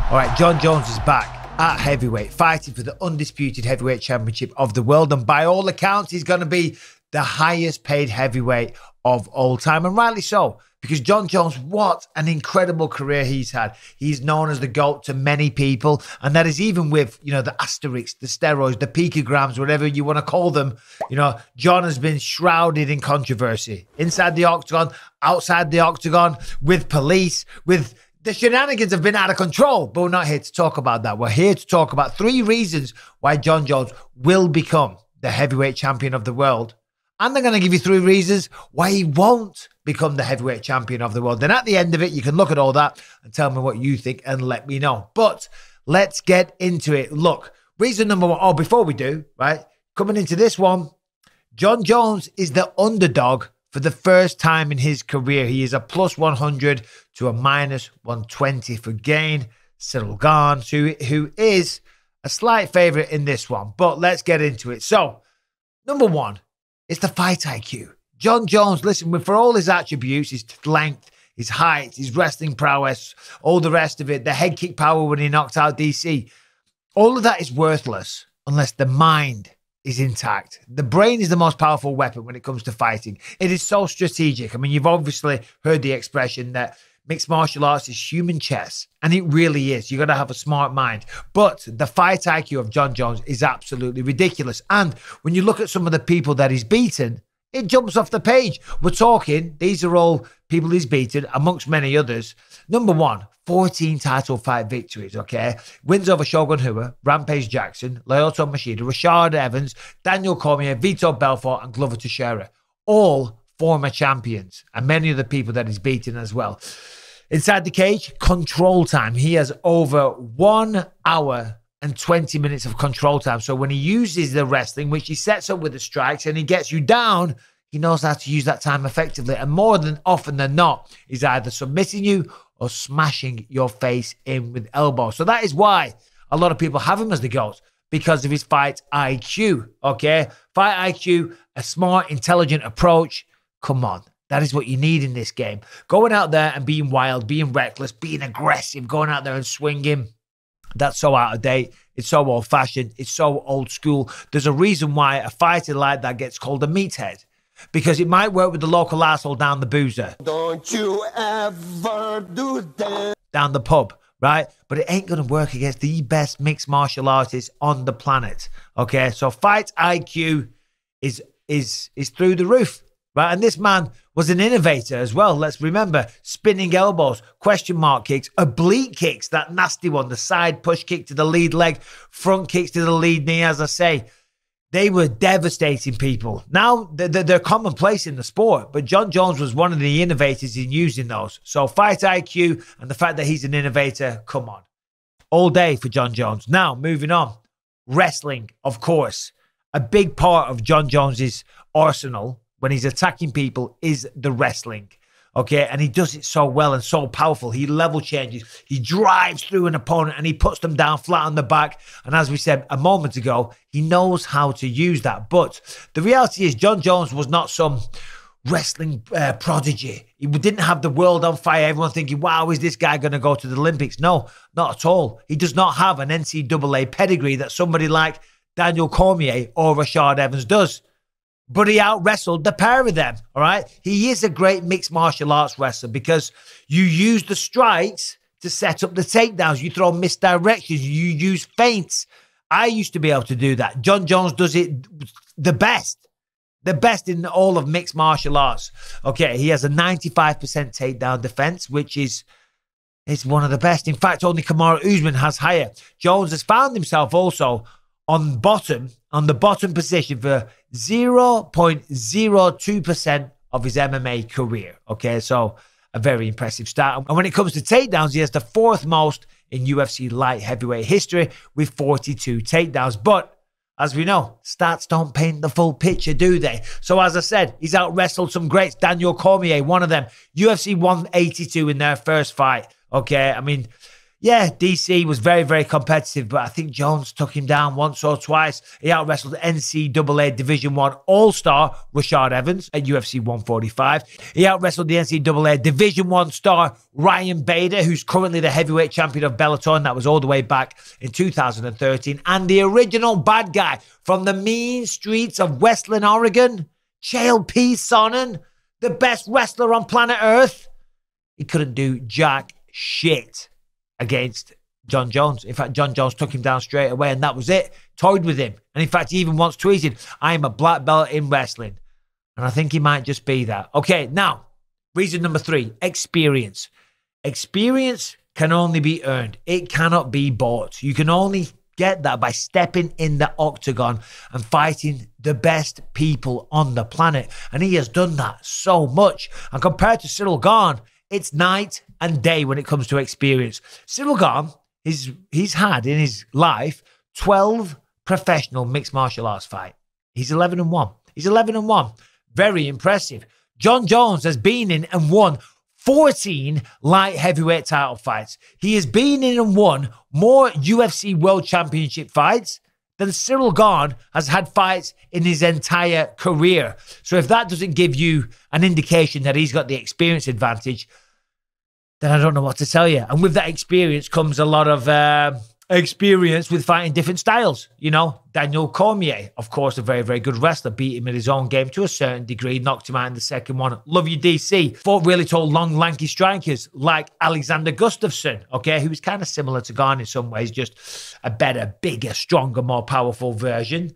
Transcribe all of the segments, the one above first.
All right, Jon Jones is back at heavyweight, fighting for the undisputed heavyweight championship of the world. And by all accounts, he's going to be the highest paid heavyweight of all time. And rightly so, because Jon Jones, what an incredible career he's had. He's known as the GOAT to many people. And that is even with, the asterisks, the steroids, the picograms, whatever you want to call them. Jon has been shrouded in controversy. Inside the octagon, outside the octagon, with police, with... The shenanigans have been out of control, but we're not here to talk about that. We're here to talk about 3 reasons why Jon Jones will become the heavyweight champion of the world. And they're going to give you 3 reasons why he won't become the heavyweight champion of the world. Then at the end of it, you can look at all that and tell me what you think and let me know. But let's get into it. Look, reason number 1. Oh, before we do, right? Coming into this one, Jon Jones is the underdog for the first time in his career. He is a plus 100 to a minus 120 for Gane, Ciryl Gane, who is a slight favorite in this one. But let's get into it. So, number 1 is the fight IQ. Jon Jones, listen, for all his attributes, his length, his height, his wrestling prowess, all the rest of it, the head kick power when he knocked out DC, all of that is worthless unless the mind is intact. The brain is the most powerful weapon when it comes to fighting. It is so strategic. I mean, you've obviously heard the expression that mixed martial arts is human chess, and it really is. You got to have a smart mind. But the fight IQ of Jon Jones is absolutely ridiculous. And when you look at some of the people that he's beaten, it jumps off the page. We're talking, these are all people he's beaten, amongst many others. Number 1, 14 title fight victories, okay? Wins over Shogun Rua, Rampage Jackson, Lyoto Machida, Rashad Evans, Daniel Cormier, Vito Belfort, and Glover Teixeira. All former champions, and many of the people that he's beaten as well. Inside the cage, control time. He has over 1 hour and 20 minutes of control time. So when he uses the wrestling, which he sets up with the strikes and he gets you down, he knows how to use that time effectively. And more than often than not, he's either submitting you or smashing your face in with elbows. So that is why a lot of people have him as the GOAT, because of his fight IQ, okay? Fight IQ, a smart, intelligent approach. Come on. That is what you need in this game. Going out there and being wild, being reckless, being aggressive, going out there and swinging. That's so out of date. It's so old-fashioned. It's so old school. There's a reason why a fighter like that gets called a meathead. Because it might work with the local asshole down the boozer. Don't you ever do that. Down the pub, right? But it ain't going to work against the best mixed martial artist on the planet. Okay? So fight IQ is through the roof. Right? And this man was an innovator as well. Let's remember, spinning elbows, question mark kicks, oblique kicks, that nasty one, the side push kick to the lead leg, front kicks to the lead knee, as I say. They were devastating people. Now, they're commonplace in the sport, but Jon Jones was one of the innovators in using those. So fight IQ and the fact that he's an innovator, come on. All day for Jon Jones. Now, moving on. Wrestling, of course. A big part of Jon Jones's arsenal when he's attacking people is the wrestling, okay? And he does it so well and so powerful. He level changes. He drives through an opponent and he puts them down flat on the back. And as we said a moment ago, he knows how to use that. But the reality is Jon Jones was not some wrestling prodigy. He didn't have the world on fire. Everyone thinking, wow, is this guy going to go to the Olympics? No, not at all. He does not have an NCAA pedigree that somebody like Daniel Cormier or Rashad Evans does. But he out-wrestled the pair of them, all right? He is a great mixed martial arts wrestler because you use the strikes to set up the takedowns. You throw misdirections. You use feints. I used to be able to do that. Jon Jones does it the best in all of mixed martial arts. Okay, he has a 95% takedown defense, which is one of the best. In fact, only Kamaru Usman has higher. Jones has found himself also on the bottom position for 0.02% of his MMA career. Okay, so a very impressive start. And when it comes to takedowns, he has the 4th most in UFC light heavyweight history with 42 takedowns. But as we know, stats don't paint the full picture, do they? So as I said, he's out-wrestled some greats. Daniel Cormier, one of them. UFC 182 in their first fight. Okay, I mean, Yeah, DC was very, very competitive, but I think Jones took him down once or twice. He out-wrestled NCAA Division I All-Star Rashad Evans at UFC 145. He out-wrestled the NCAA Division I star Ryan Bader, who's currently the heavyweight champion of Bellator, and that was all the way back in 2013. And the original bad guy from the mean streets of Westland, Oregon, Chael P. Sonnen, the best wrestler on planet Earth. He couldn't do jack shit against Jon Jones. In fact, Jon Jones took him down straight away, and that was it. Toyed with him. And in fact, he even once tweeted, I am a black belt in wrestling. And I think he might just be that. Okay, now, reason number 3, experience. Experience can only be earned. It cannot be bought. You can only get that by stepping in the octagon and fighting the best people on the planet. And he has done that so much. And compared to Ciryl Gane, it's night and day when it comes to experience. Ciryl Gane, he's had in his life 12 professional mixed martial arts fights. He's 11-1. He's 11-1. Very impressive. Jon Jones has been in and won 14 light heavyweight title fights. He has been in and won more UFC World Championship fights than Ciryl Gane has had fights in his entire career. So if that doesn't give you an indication that he's got the experience advantage, then I don't know what to tell you. And with that experience comes a lot of experience with fighting different styles. You know, Daniel Cormier, of course, a very, very good wrestler, beat him in his own game to a certain degree, knocked him out in the second one. Love you, DC. Fought really tall, long, lanky strikers like Alexander Gustafsson, okay, who's kind of similar to Gane in some ways, just a better, bigger, stronger, more powerful version.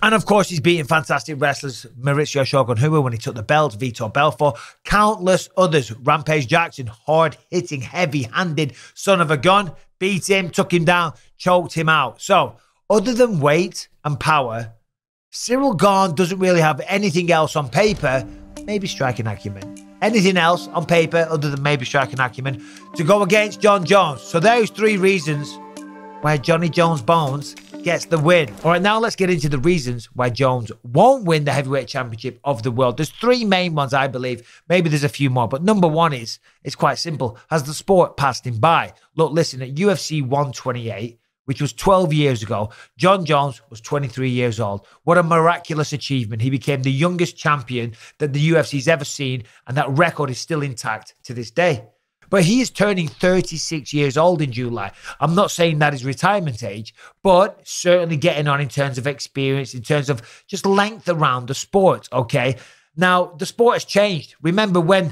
And of course, he's beaten fantastic wrestlers, Mauricio Shogun Rua when he took the belt, Vitor Belfort, countless others. Rampage Jackson, hard-hitting, heavy-handed son of a gun, beat him, took him down, choked him out. So, other than weight and power, Ciryl Gane doesn't really have anything else on paper, maybe striking acumen. Anything else on paper other than maybe striking acumen to go against Jon Jones. So there's 3 reasons why Johnny Jones Bones gets the win. All right, now let's get into the reasons why Jones won't win the heavyweight championship of the world. There's 3 main ones, I believe. Maybe there's a few more, but number 1 is, it's quite simple. Has the sport passed him by? Look, listen, at UFC 128, which was 12 years ago, Jon Jones was 23 years old. What a miraculous achievement. He became the youngest champion that the UFC's ever seen, and that record is still intact to this day. But he is turning 36 years old in July. I'm not saying that is retirement age, but certainly getting on in terms of experience, in terms of just length around the sport, okay? Now, the sport has changed. Remember when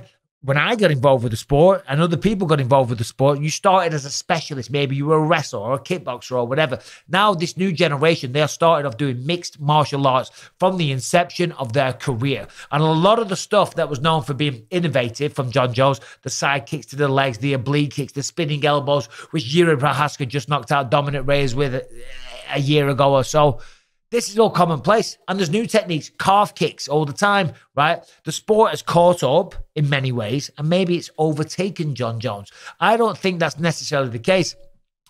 I got involved with the sport and other people got involved with the sport, you started as a specialist. Maybe you were a wrestler or a kickboxer or whatever. Now, this new generation, they are started off doing mixed martial arts from the inception of their career. And a lot of the stuff that was known for being innovative from Jon Jones, the side kicks to the legs, the oblique kicks, the spinning elbows, which Jiří Procházka just knocked out Dominic Reyes with a year ago or so. This is all commonplace. And there's new techniques, calf kicks all the time, right? The sport has caught up in many ways, and maybe it's overtaken Jon Jones. I don't think that's necessarily the case,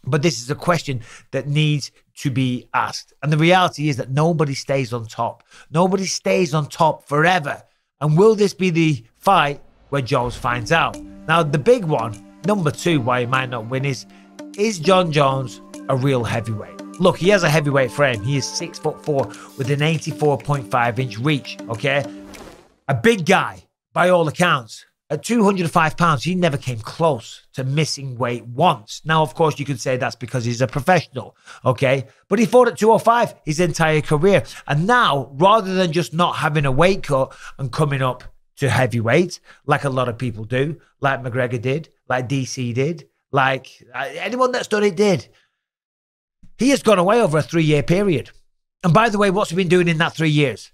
but this is a question that needs to be asked. And the reality is that nobody stays on top. Nobody stays on top forever. And will this be the fight where Jones finds out? Now, the big one, number 2, why he might not win is Jon Jones a real heavyweight? Look, he has a heavyweight frame. He is 6'4" with an 84.5-inch reach, okay? A big guy, by all accounts. At 205 pounds, he never came close to missing weight once. Now, of course, you could say that's because he's a professional, okay? But he fought at 205 his entire career. And now, rather than just not having a weight cut and coming up to heavyweight, like a lot of people do, like McGregor did, like DC did, like anyone that's done it did, he has gone away over a 3-year period. And by the way, what's he been doing in that 3 years?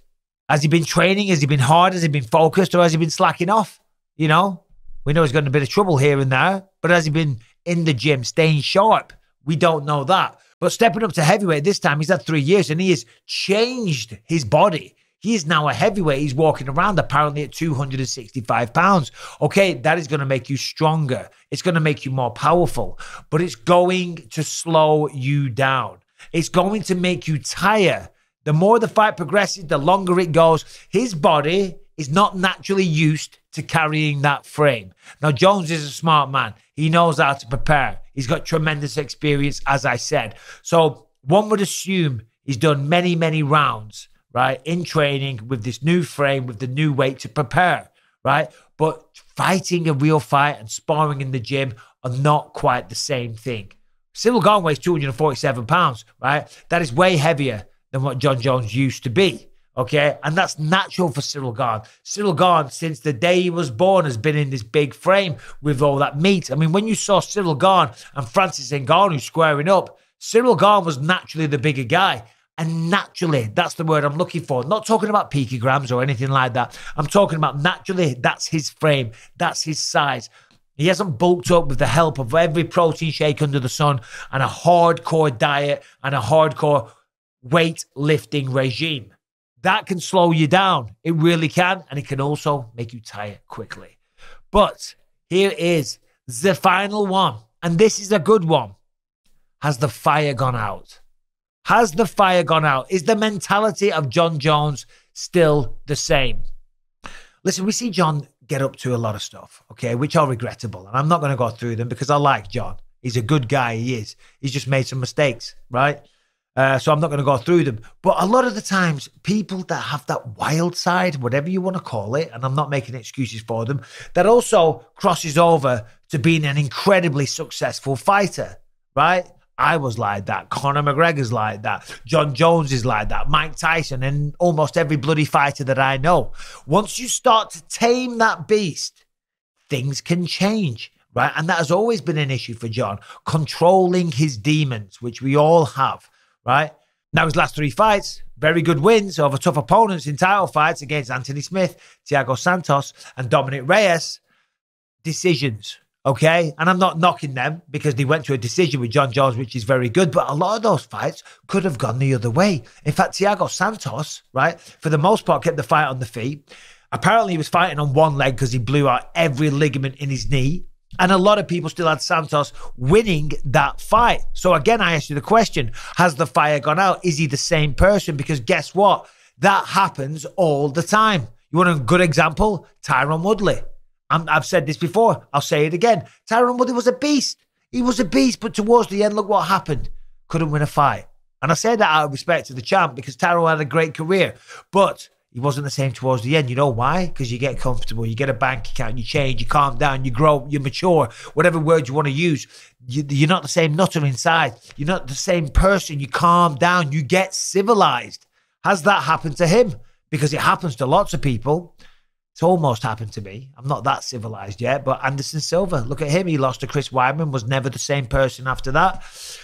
Has he been training? Has he been hard? Has he been focused? Or has he been slacking off? You know, we know he's got a bit of trouble here and there, but has he been in the gym, staying sharp? We don't know that. But stepping up to heavyweight this time, he's had 3 years and he has changed his body. He is now a heavyweight. He's walking around apparently at 265 pounds. Okay, that is going to make you stronger. It's going to make you more powerful, but it's going to slow you down. It's going to make you tire. The more the fight progresses, the longer it goes. His body is not naturally used to carrying that frame. Now, Jones is a smart man. He knows how to prepare. He's got tremendous experience, as I said. So one would assume he's done many, many rounds, right, in training with this new frame, with the new weight to prepare, right? But fighting a real fight and sparring in the gym are not quite the same thing. Ciryl Gane weighs 247 pounds, right? That is way heavier than what Jon Jones used to be. Okay, and that's natural for Ciryl Gane. Ciryl Gane, since the day he was born, has been in this big frame with all that meat. I mean, when you saw Ciryl Gane and Francis Ngannou squaring up, Ciryl Gane was naturally the bigger guy. And naturally, that's the word I'm looking for. Not talking about picograms or anything like that. I'm talking about naturally, that's his frame. That's his size. He hasn't bulked up with the help of every protein shake under the sun and a hardcore diet and a hardcore weightlifting regime. That can slow you down. It really can. And it can also make you tired quickly. But here is the final one. And this is a good one. Has the fire gone out? Has the fire gone out? Is the mentality of Jon Jones still the same? Listen, we see Jon get up to a lot of stuff, okay, which are regrettable. And I'm not going to go through them because I like Jon. He's a good guy. He is. He's just made some mistakes, right? So I'm not going to go through them. But a lot of the times, people that have that wild side, whatever you want to call it, and I'm not making excuses for them, that also crosses over to being an incredibly successful fighter, right? I was like that. Conor McGregor's like that. Jon Jones is like that. Mike Tyson and almost every bloody fighter that I know. Once you start to tame that beast, things can change, right? And that has always been an issue for Jon, controlling his demons, which we all have, right? Now, his last 3 fights, very good wins over tough opponents in title fights against Anthony Smith, Thiago Santos, and Dominic Reyes. Decisions. Okay, and I'm not knocking them because they went to a decision with Jon Jones, which is very good. But a lot of those fights could have gone the other way. In fact, Thiago Santos, right, for the most part, kept the fight on the feet. Apparently, he was fighting on one leg because he blew out every ligament in his knee. And a lot of people still had Santos winning that fight. So again, I ask you the question, has the fire gone out? Is he the same person? Because guess what? That happens all the time. You want a good example? Tyron Woodley. I've said this before. I'll say it again. Tyron Woodley was a beast. He was a beast, but towards the end, look what happened. Couldn't win a fight. And I say that out of respect to the champ because Tyron had a great career, but he wasn't the same towards the end. You know why? Because you get comfortable. You get a bank account. You change. You calm down. You grow. You mature. Whatever word you want to use. You're not the same nutter inside. You're not the same person. You calm down. You get civilized. Has that happened to him? Because it happens to lots of people. It's almost happened to me. I'm not that civilized yet, but Anderson Silva, look at him. He lost to Chris Weidman, was never the same person after that.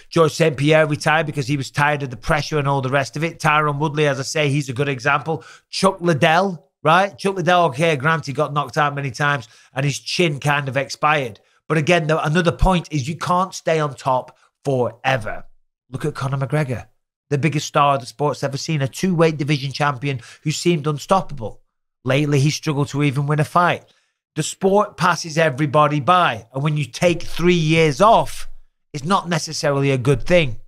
George St. Pierre retired because he was tired of the pressure and all the rest of it. Tyron Woodley, as I say, he's a good example. Chuck Liddell, right? Chuck Liddell, okay, granted, he got knocked out many times and his chin kind of expired. But again, another point is you can't stay on top forever. Look at Conor McGregor, the biggest star the sport's ever seen, a 2-weight division champion who seemed unstoppable. Lately, he struggled to even win a fight. The sport passes everybody by. And when you take 3 years off, it's not necessarily a good thing.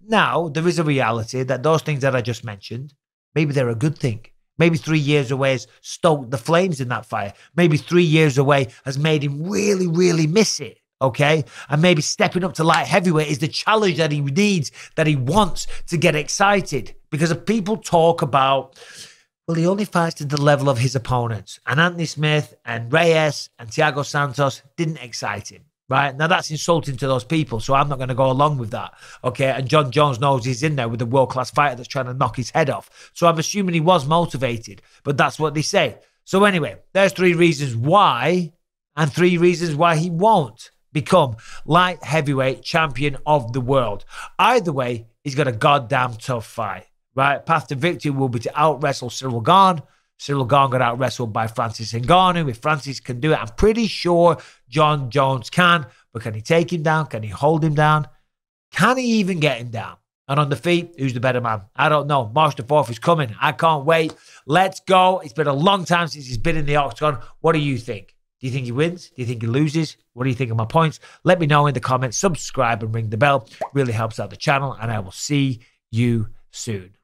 Now, there is a reality that those things that I just mentioned, maybe they're a good thing. Maybe 3 years away has stoked the flames in that fire. Maybe 3 years away has made him really, really miss it. Okay? And maybe stepping up to light heavyweight is the challenge that he needs, that he wants to get excited. Because if people talk about, well, he only fights to the level of his opponents. And Anthony Smith and Reyes and Thiago Santos didn't excite him, right? Now, that's insulting to those people, so I'm not going to go along with that, okay? And Jon Jones knows he's in there with a world-class fighter that's trying to knock his head off. So I'm assuming he was motivated, but that's what they say. So anyway, there's 3 reasons why, and 3 reasons why he won't become light heavyweight champion of the world. Either way, he's got a goddamn tough fight. Right, path to victory will be to out-wrestle Ciryl Gane. Ciryl Gane got out-wrestled by Francis Ngannou. If Francis can do it, I'm pretty sure Jon Jones can. But can he take him down? Can he hold him down? Can he even get him down? And on the feet, who's the better man? I don't know. March the 4th is coming. I can't wait. Let's go. It's been a long time since he's been in the octagon. What do you think? Do you think he wins? Do you think he loses? What do you think of my points? Let me know in the comments. Subscribe and ring the bell. Really helps out the channel. And I will see you soon.